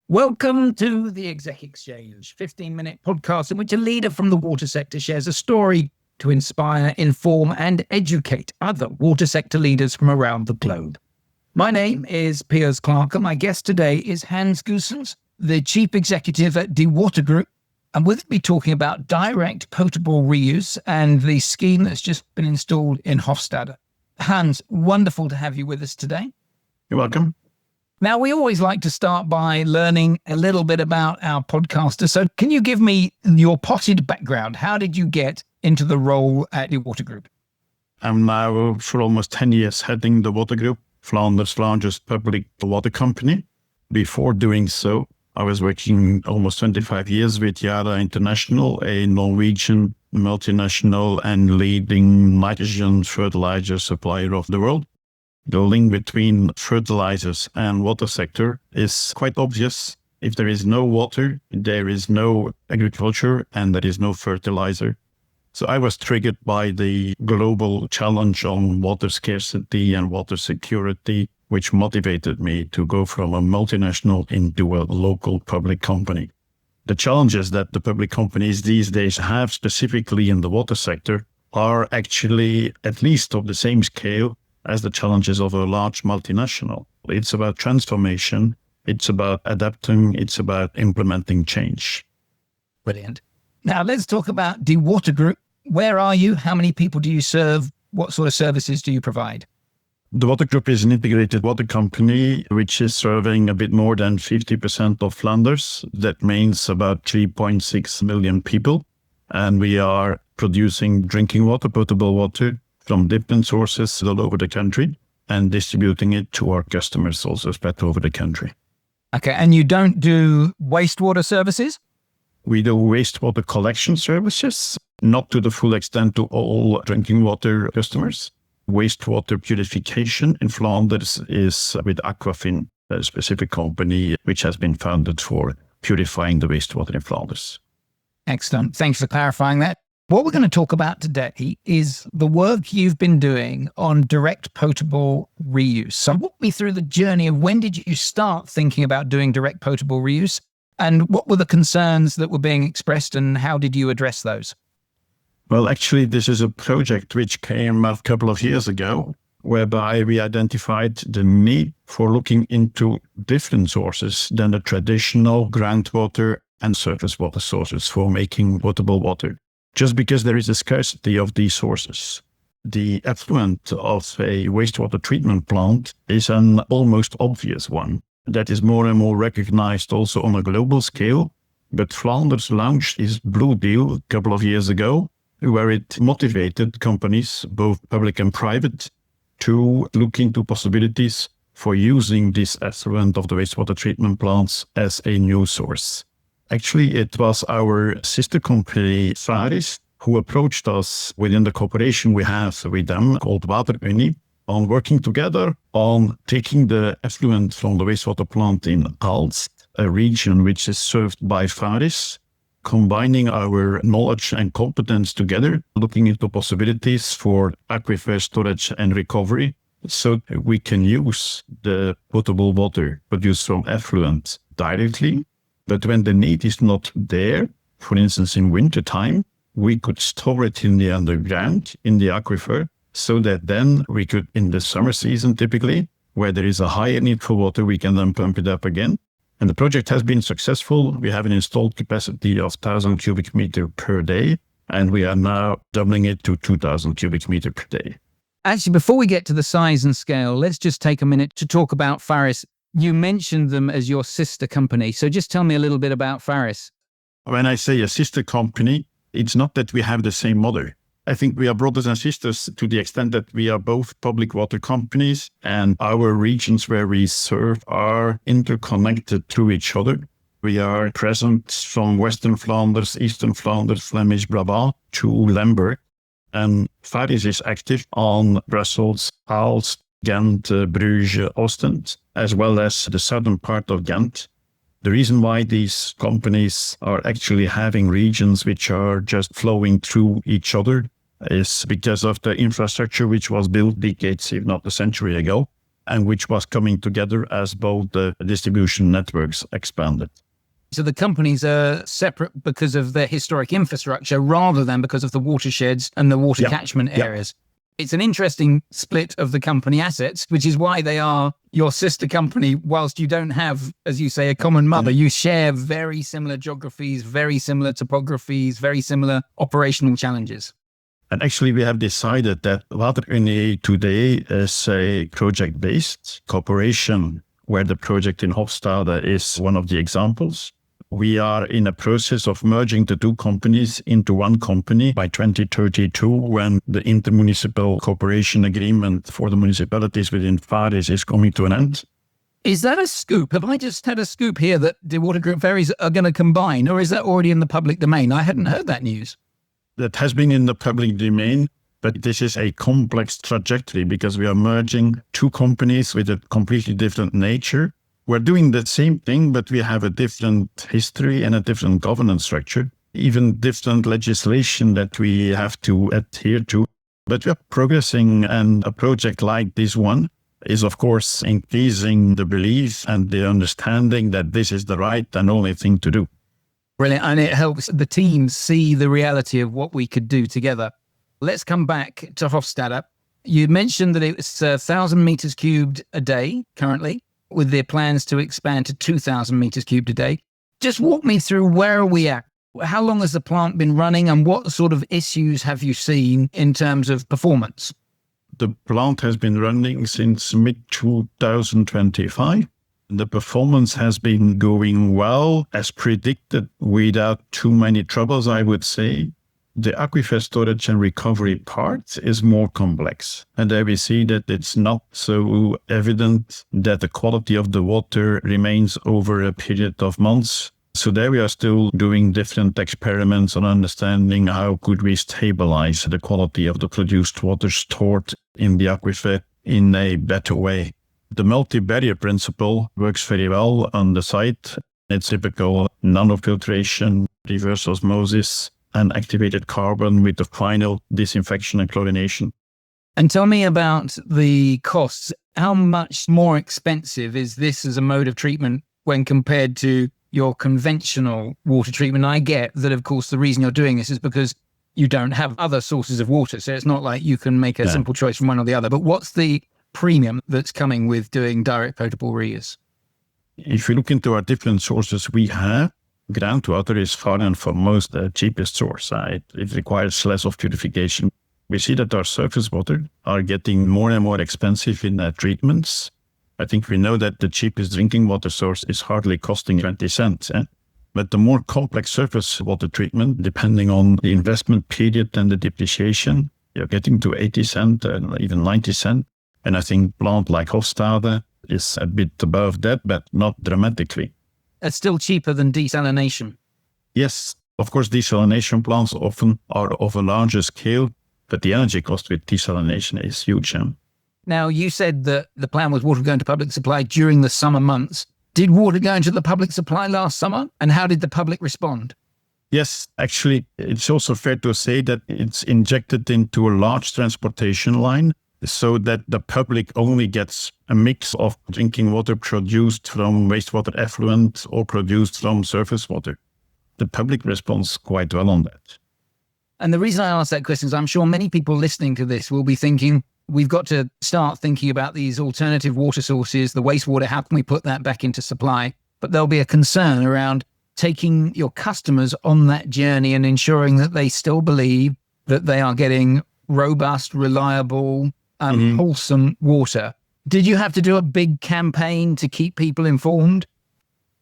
Welcome to the Exec Exchange, 15-minute podcast in which a leader from the water sector shares a story to inspire, inform and educate other water sector leaders from around the globe. My name is Piers Clark and my guest today is Hans Goossens, the Chief Executive at Watergroep, and we'll be talking about direct potable reuse and the scheme that's just been installed in Hofstade. Hans, wonderful to have you with us today. You're welcome. Now, we always like to start by learning a little bit about our podcaster. So can you give me your potted background? How did you get into the role at the Watergroep? I'm now for almost 10 years heading the Watergroep, Flanders' largest public water company. Before doing so, I was working almost 25 years with Yara International, a Norwegian multinational and leading nitrogen fertilizer supplier of the world. The link between fertilizers and water sector is quite obvious. If there is no water, there is no agriculture and there is no fertilizer. So I was triggered by the global challenge on water scarcity and water security, which motivated me to go from a multinational into a local public company. The challenges that the public companies these days have, specifically in the water sector, are actually at least of the same scale as the challenges of a large multinational. It's about transformation, it's about adapting, it's about implementing change. Brilliant. Now let's talk about the Watergroep. Where are you? How many people do you serve? What sort of services do you provide? The Watergroep is an integrated water company which is serving a bit more than 50% of Flanders. That means about 3.6 million people. And we are producing drinking water, potable water, from different sources all over the country and distributing it to our customers also spread over the country. Okay, and you don't do wastewater services? We do wastewater collection services, not to the full extent to all drinking water customers. Wastewater purification in Flanders is with Aquafin, a specific company which has been founded for purifying the wastewater in Flanders. Excellent. Thanks for clarifying that. What we're going to talk about today is the work you've been doing on direct potable reuse. So walk me through the journey of when did you start thinking about doing direct potable reuse and what were the concerns that were being expressed and how did you address those? Well, actually, this is a project which came a couple of years ago, whereby we identified the need for looking into different sources than the traditional groundwater and surface water sources for making potable water. Just because there is a scarcity of these sources. The effluent of a wastewater treatment plant is an almost obvious one that is more and more recognized also on a global scale. But Flanders launched its Blue Deal a couple of years ago, where it motivated companies, both public and private, to look into possibilities for using this effluent of the wastewater treatment plants as a new source. Actually, it was our sister company, Farys, who approached us within the cooperation we have with them called Watergroep on working together on taking the effluent from the wastewater plant in Aalst, a region which is served by Farys, combining our knowledge and competence together, looking into possibilities for aquifer storage and recovery so we can use the potable water produced from effluent directly. But when the need is not there, for instance, in winter time, we could store it in the underground, in the aquifer, so that then we could, in the summer season typically, where there is a higher need for water, we can then pump it up again. And the project has been successful. We have an installed capacity of 1,000 cubic meter per day, and we are now doubling it to 2,000 cubic meter per day. Actually, before we get to the size and scale, let's just take a minute to talk about Farys. You mentioned them as your sister company. So just tell me a little bit about Farys. When I say a sister company, it's not that we have the same mother. I think we are brothers and sisters to the extent that we are both public water companies and our regions where we serve are interconnected to each other. We are present from Western Flanders, Eastern Flanders, Flemish Brabant to Limburg. And Farys is active on Brussels, Aalst, Ghent, Bruges, Ostend, as well as the southern part of Ghent. The reason why these companies are actually having regions which are just flowing through each other is because of the infrastructure which was built decades, if not a century ago. and which was coming together as both the distribution networks expanded. So the companies are separate because of their historic infrastructure rather than because of the watersheds and the water catchment areas. It's an interesting split of the company assets, which is why they are your sister company. Whilst you don't have, as you say, a common mother, you share very similar geographies, very similar topographies, very similar operational challenges. And actually, we have decided that Watergroep today is a project-based cooperation, where the project in Hofstade is one of the examples. We are in a process of merging the two companies into one company by 2032, when the intermunicipal cooperation agreement for the municipalities within Farys is coming to an end. Is that a scoop? Have I just had a scoop here that the Watergroep Farys are going to combine, or is that already in the public domain? I hadn't heard that news. That has been in the public domain, but this is a complex trajectory because we are merging two companies with a completely different nature. We're doing the same thing, but we have a different history and a different governance structure, even different legislation that we have to adhere to. But we're progressing, and a project like this one is, of course, increasing the belief and the understanding that this is the right and only thing to do. Brilliant. And it helps the team see the reality of what we could do together. Let's come back to Hofstade. You mentioned that it's 1,000 meters cubed a day currently, with their plans to expand to 2,000 meters cubed a day. Just walk me through, where are we at? How long has the plant been running, and what sort of issues have you seen in terms of performance? The plant has been running since mid-2025. The performance has been going well, as predicted, without too many troubles, I would say. The aquifer storage and recovery part is more complex. And there we see that it's not so evident that the quality of the water remains over a period of months. So there we are still doing different experiments on understanding how could we stabilize the quality of the produced water stored in the aquifer in a better way. The multi-barrier principle works very well on the site. It's typical nanofiltration, reverse osmosis, and activated carbon with the final disinfection and chlorination. And tell me about the costs. How much more expensive is this as a mode of treatment when compared to your conventional water treatment? I get that, of course, the reason you're doing this is because you don't have other sources of water. So it's not like you can make a simple choice from one or the other. But what's the premium that's coming with doing direct potable reuse? If you look into our different sources we have, groundwater is far and foremost the cheapest source. It requires less of purification. We see that our surface water are getting more and more expensive in treatments. I think we know that the cheapest drinking water source is hardly costing 20 cents. But the more complex surface water treatment, depending on the investment period and the depreciation, you're getting to 80 cents and even 90 cents. And I think plant like Hofstade is a bit above that, but not dramatically. It's still cheaper than desalination. Yes, of course, desalination plants often are of a larger scale, but the energy cost with desalination is huge. Now, you said that the plan was water going to public supply during the summer months. Did water go into the public supply last summer? And how did the public respond? Yes, actually, it's also fair to say that it's injected into a large transportation line, so that the public only gets a mix of drinking water produced from wastewater effluent or produced from surface water. The public responds quite well on that. And the reason I ask that question is I'm sure many people listening to this will be thinking, we've got to start thinking about these alternative water sources, the wastewater, how can we put that back into supply? But there'll be a concern around taking your customers on that journey and ensuring that they still believe that they are getting robust, reliable, wholesome water. Did you have to do a big campaign to keep people informed?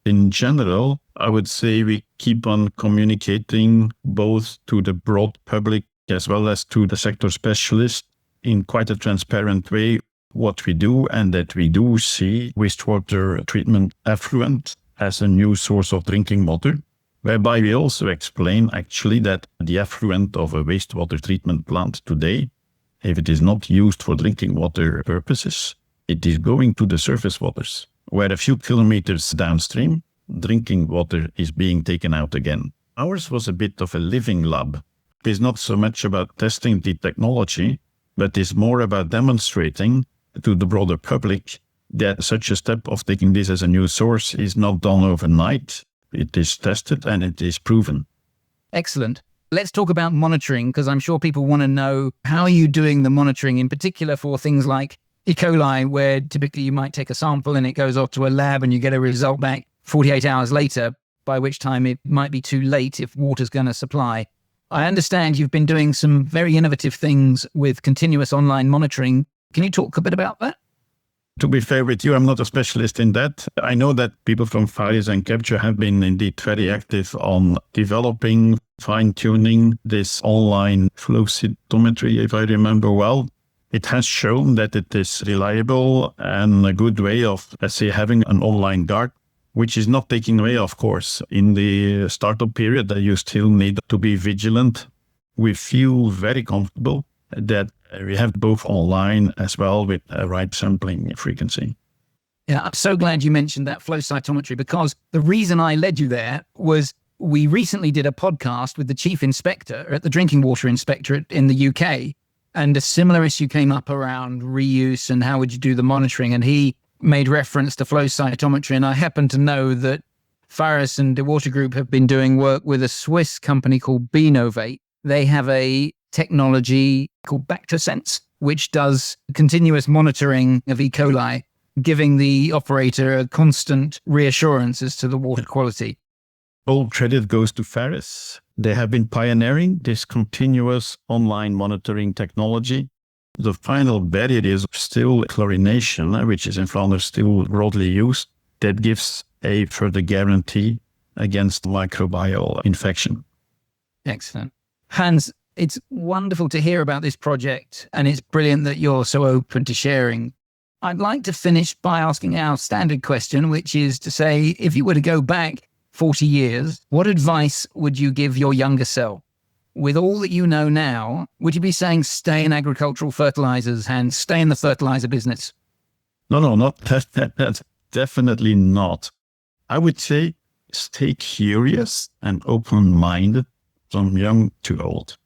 In general, I would say we keep on communicating both to the broad public as well as to the sector specialists in quite a transparent way what we do, and that we do see wastewater treatment effluent as a new source of drinking water, whereby we also explain actually that the effluent of a wastewater treatment plant today, if it is not used for drinking water purposes, it is going to the surface waters, where a few kilometers downstream, drinking water is being taken out again. Ours was a bit of a living lab. It is not so much about testing the technology, but is more about demonstrating to the broader public that such a step of taking this as a new source is not done overnight. It is tested and it is proven. Excellent. Let's talk about monitoring, because I'm sure people want to know, how are you doing the monitoring, in particular for things like E. coli, where typically you might take a sample and it goes off to a lab and you get a result back 48 hours later, by which time it might be too late if water's going to supply. I understand you've been doing some very innovative things with continuous online monitoring. Can you talk a bit about that? To be fair with you, I'm not a specialist in that. I know that people from Farys and Capture have been indeed very active on developing, fine-tuning this online flow cytometry, if I remember well. It has shown that it is reliable and a good way of, let's say, having an online guard, which is not taking away, of course, in the startup period that you still need to be vigilant. We feel very comfortable that we have both online as well with a right sampling frequency. Yeah, I'm so glad you mentioned that flow cytometry, because the reason I led you there was we recently did a podcast with the chief inspector at the Drinking Water Inspectorate in the UK, and a similar issue came up around reuse and how would you do the monitoring, and he made reference to flow cytometry, and I happen to know that Farys and the Watergroep have been doing work with a Swiss company called Benovate. They have a technology called BacterSense, which does continuous monitoring of E. coli, giving the operator a constant reassurance as to the water quality. All credit goes to Farys. They have been pioneering this continuous online monitoring technology. The final barrier is still chlorination, which is in Flanders still broadly used. That gives a further guarantee against microbial infection. Excellent. Hans, it's wonderful to hear about this project, and it's brilliant that you're so open to sharing. I'd like to finish by asking our standard question, which is to say, if you were to go back 40 years, what advice would you give your younger self? With all that you know now, would you be saying stay in agricultural fertilizers and stay in the fertilizer business? No, not that. Definitely not. I would say stay curious and open-minded from young to old.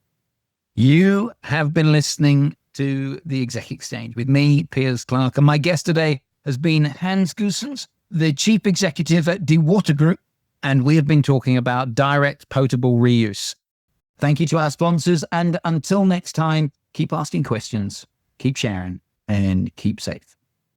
You have been listening to The Exec Exchange with me, Piers Clark, and my guest today has been Hans Goossens, the Chief Executive at the Watergroep, and we have been talking about direct potable reuse. Thank you to our sponsors, and until next time, keep asking questions, keep sharing, and keep safe.